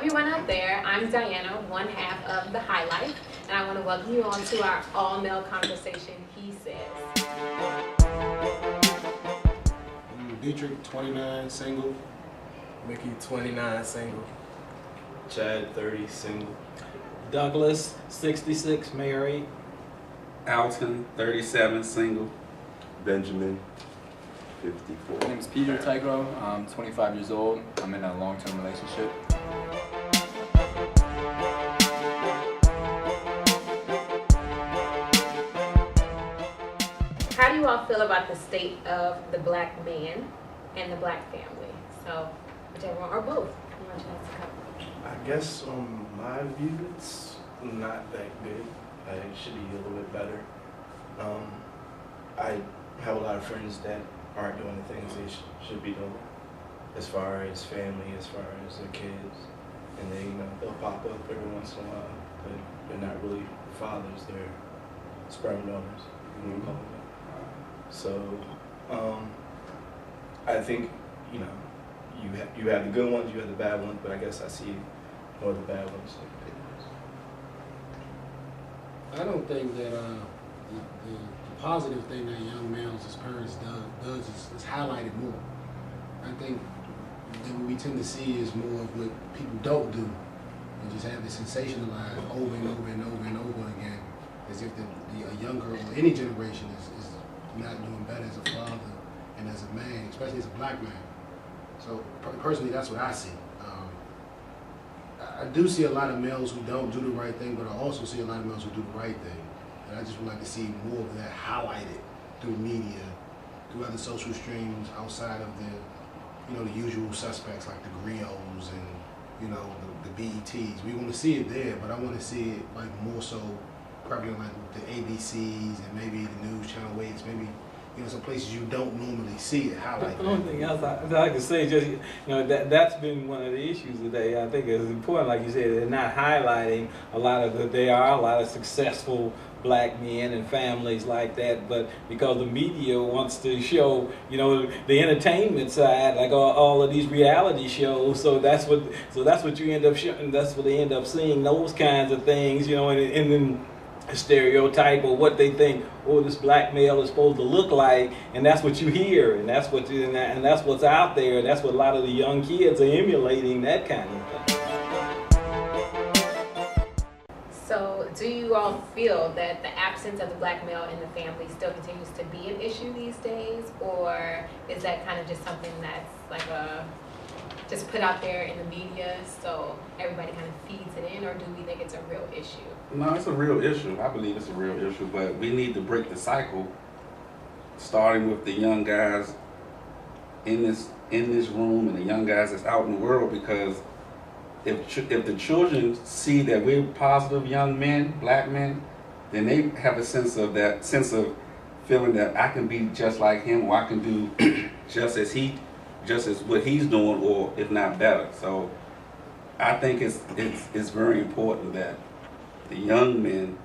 everyone out there. I'm Diana, one half of The High Life, and I want to welcome you on to our all-male conversation, He Says. Dietrich, 29, single. Mickey, 29, single. Chad, 30, single. Douglas, 66, married. Alton, 37, single. Benjamin, 54. My name is Peter Tigro. I'm 25 years old. I'm in a long-term relationship. How do you all feel about the state of the black man and the black family? So, whichever one, or both. You want to answer a couple? I guess on my view, it's not that good. It should be a little bit better. I have a lot of friends that aren't doing the things they should be doing, as far as family, as far as their kids, and they'll pop up every once in a while, but they're not really fathers. They're sperm donors. You can call them that. So I think you have the good ones, you have the bad ones, but I guess I see more the bad ones. I don't think that the positive thing that young males as parents does is highlighted more. I think that what we tend to see is more of what people don't do and just have it sensationalized over and over and over and over again, as if a younger or any generation is not doing better as a father and as a man, especially as a black man. So personally, that's what I see. I do see a lot of males who don't do the right thing, but I also see a lot of males who do the right thing. And I just would like to see more of that highlighted through media, through other social streams outside of the usual suspects like the griots and, the BETs. We want to see it there, but I want to see it like more so prevalent like the ABCs and maybe the news channel 8s, maybe some places you don't normally see it highlighted. The only thing else I can say, just that's been one of the issues today. I think it's important, like you said, they're not highlighting a lot of there are a lot of successful black men and families like that, but because the media wants to show, the entertainment side, like all of these reality shows, so that's what you end up showing. That's what they end up seeing, those kinds of things, and then stereotype or what they think this black male is supposed to look like, and that's what you hear, and that's what's out there, and that's what a lot of the young kids are emulating, that kind of thing. So, do you all feel that the absence of the black male in the family still continues to be an issue these days, or is that kind of just something that's like just put out there in the media so everybody kind of feeds it in, or do we think it's a real issue? No, it's a real issue. I believe it's a real issue, but we need to break the cycle, starting with the young guys in this room and the young guys that's out in the world, because if the children see that we're positive young men, black men, then they have a sense of feeling that I can be just like him, or I can do just as what he's doing, or if not better. So I think it's very important that the young men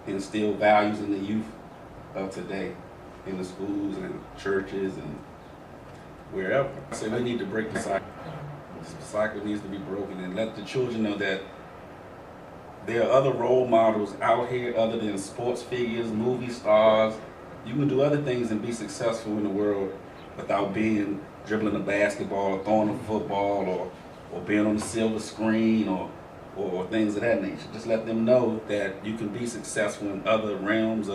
instill values in the youth of today, in the schools and churches and wherever. So we need to break the cycle. The cycle needs to be broken, and let the children know that there are other role models out here other than sports figures, movie stars. You can do other things and be successful in the world without dribbling a basketball or throwing a football or being on the silver screen or things of that nature. Just let them know that you can be successful in other realms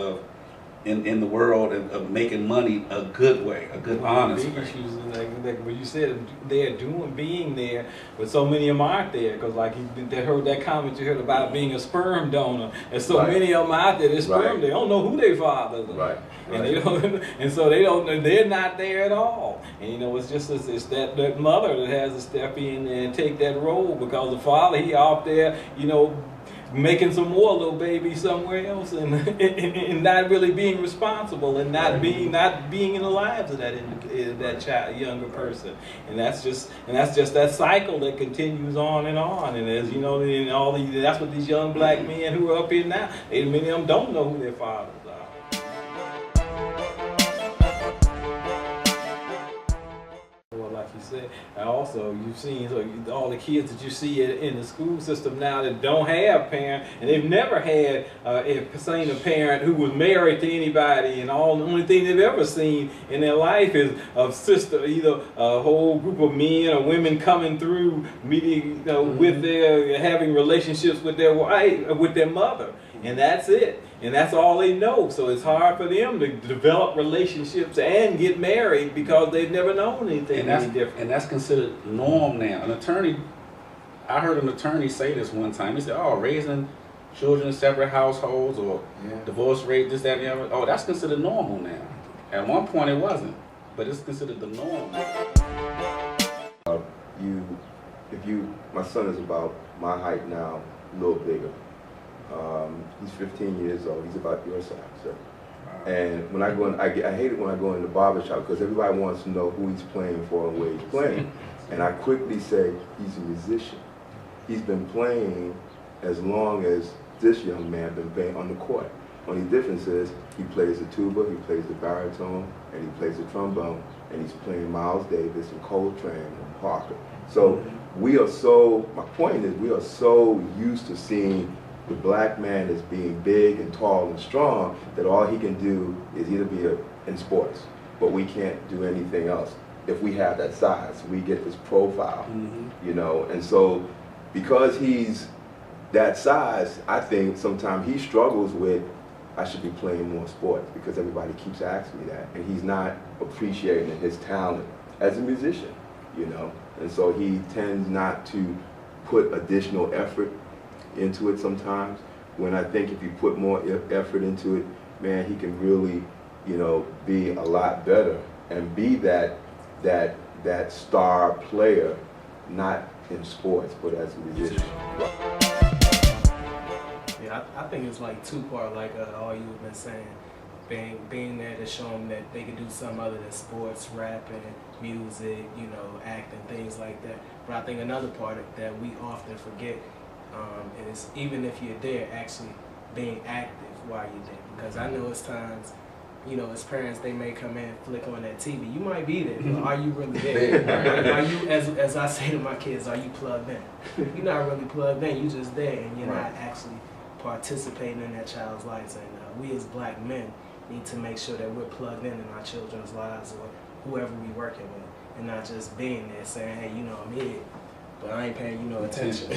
in the world of making money a good way, a good, honest way. Issues like when you said they're being there, but so many of them aren't there, because like they heard that comment you heard about being a sperm donor, and so many of them out there, they're sperm, they don't know who their fathers are. And they don't, and so they're not there at all. And it's just it's that mother that has to step in and take that role, because the father, he out there, making some more little babies somewhere else, and not really being responsible, and not being in the lives of that child, younger person, and that's just that cycle that continues on, and as and that's what these young black men who are up here now, many of them don't know who their fathers are. Well, like you said. And also, you've seen all the kids that you see in the school system now that don't have parents, and they've never had seen a parent who was married to anybody, and the only thing they've ever seen in their life is a sister, either a whole group of men or women coming through, meeting, with their having relationships with their wife, with their mother, and that's it. And that's all they know. So it's hard for them to develop relationships and get married because they've never known anything any different. And that's considered norm now. I heard an attorney say this one time. He said, "Oh, raising children in separate households or divorce rate, this, that, and the other. Oh, that's considered normal now. At one point it wasn't, but it's considered the norm." My son is about my height now, a little bigger. He's 15 years old. He's about your size, sir. And when I go in, I hate it when I go in the barber shop because everybody wants to know who he's playing for and where he's playing. And I quickly say, he's a musician. He's been playing as long as this young man been playing on the court. Only difference is he plays the tuba, he plays the baritone, and he plays the trombone, and he's playing Miles Davis and Coltrane and Parker. So my point is, we are so used to seeing the black man as being big and tall and strong that all he can do is either be in sports, but we can't do anything else. If we have that size, we get this profile, and so because he's that size, I think sometimes he struggles with, I should be playing more sports because everybody keeps asking me that, and he's not appreciating his talent as a musician, and so he tends not to put additional effort into it sometimes, when I think if you put more effort into it, man, he can really, be a lot better and be that star player, not in sports, but as a musician. Yeah, I think it's like two-part, like all you've been saying, being there to show them that they can do something other than sports, rapping, music, acting, things like that. But I think another part that we often forget is even if you're there, actually being active while you're there. Because I know it's times, as parents, they may come in and flick on that TV. You might be there, but are you really there? Are you, as I say to my kids, are you plugged in? You're not really plugged in, you're just there, and you're not actually participating in that child's lives. And we as black men need to make sure that we're plugged in our children's lives or whoever we're working with, and not just being there saying, hey, I'm here, but I ain't paying you no attention.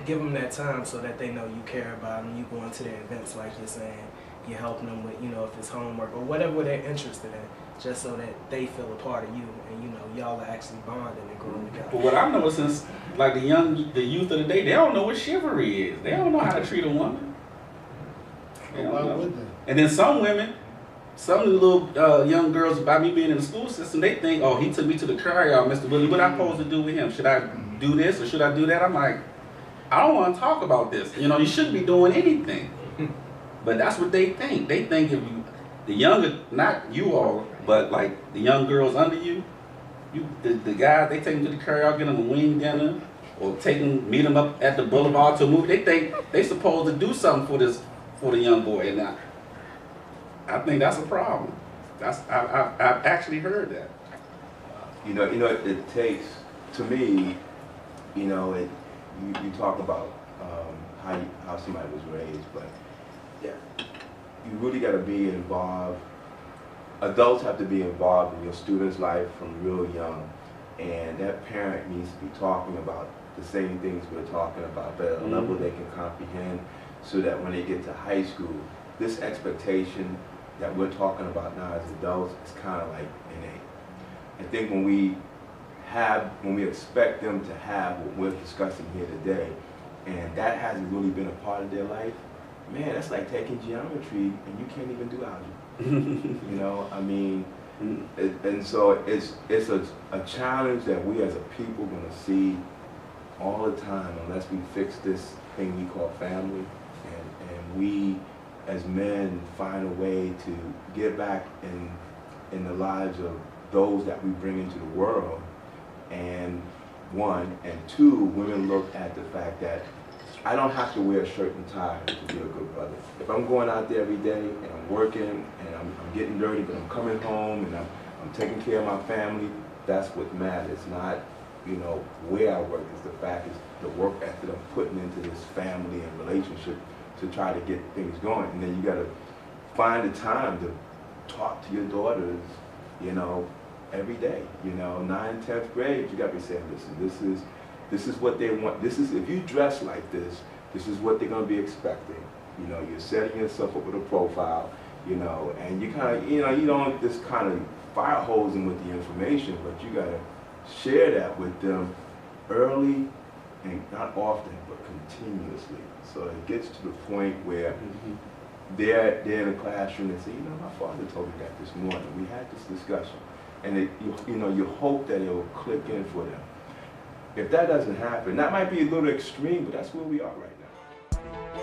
Give them that time so that they know you care about them. You go into their events like you're saying. You're helping them with, if it's homework or whatever they're interested in, just so that they feel a part of you and, y'all are actually bonding and growing together. But what I've noticed since, like the youth of the day, they don't know what chivalry is. They don't know how to treat a woman. Why would they? And then some women, some little young girls, by me being in the school system, they think, oh, he took me to the car yard, Mr. Willie. What am I supposed to do with him? Should I do this or should I do that? I'm like, I don't want to talk about this. You shouldn't be doing anything. But that's what they think. They think if the younger, not you all, but like the young girls under you, the guys, they take them to the car yard, get them a wing dinner, or meet them up at the boulevard to a movie. They think they supposed to do something for the young boy, and I think that's a problem. I've actually heard that. It takes, to me, you talk about how somebody was raised, but yeah, you really got to be involved. Adults have to be involved in your student's life from real young, and that parent needs to be talking about the same things we're talking about, but at a level they can comprehend, so that when they get to high school, this expectation that we're talking about now as adults is kind of like innate. I think when we expect them to have what we're discussing here today, and that hasn't really been a part of their life, man, that's like taking geometry and you can't even do algebra. And so it's a challenge that we as a people are going to see all the time unless we fix this thing we call family, and we as men find a way to get back in the lives of those that we bring into the world. And one, and two, women look at the fact that I don't have to wear a shirt and tie to be a good brother. If I'm going out there every day and I'm working and I'm getting dirty, but I'm coming home and I'm taking care of my family, That's what matters, not, you know, where I work. It's the fact is the work ethic I'm putting into this family and relationship to try to get things going. And then you gotta find the time to talk to your daughters, you know, every day. You know, 9th, 10th grade, you gotta be saying, listen, this is what they want. This is, if you dress like this is what they're gonna be expecting. You know, you're setting yourself up with a profile, you know, and you kind of, you know, you don't just kind of fire hose them with the information, but you gotta share that with them early and not often, but continuously. So it gets to the point where they're in a classroom and say, you know, my father told me that this morning. We had this discussion. And you know, you hope that it will click in for them. If that doesn't happen, that might be a little extreme, but that's where we are right now.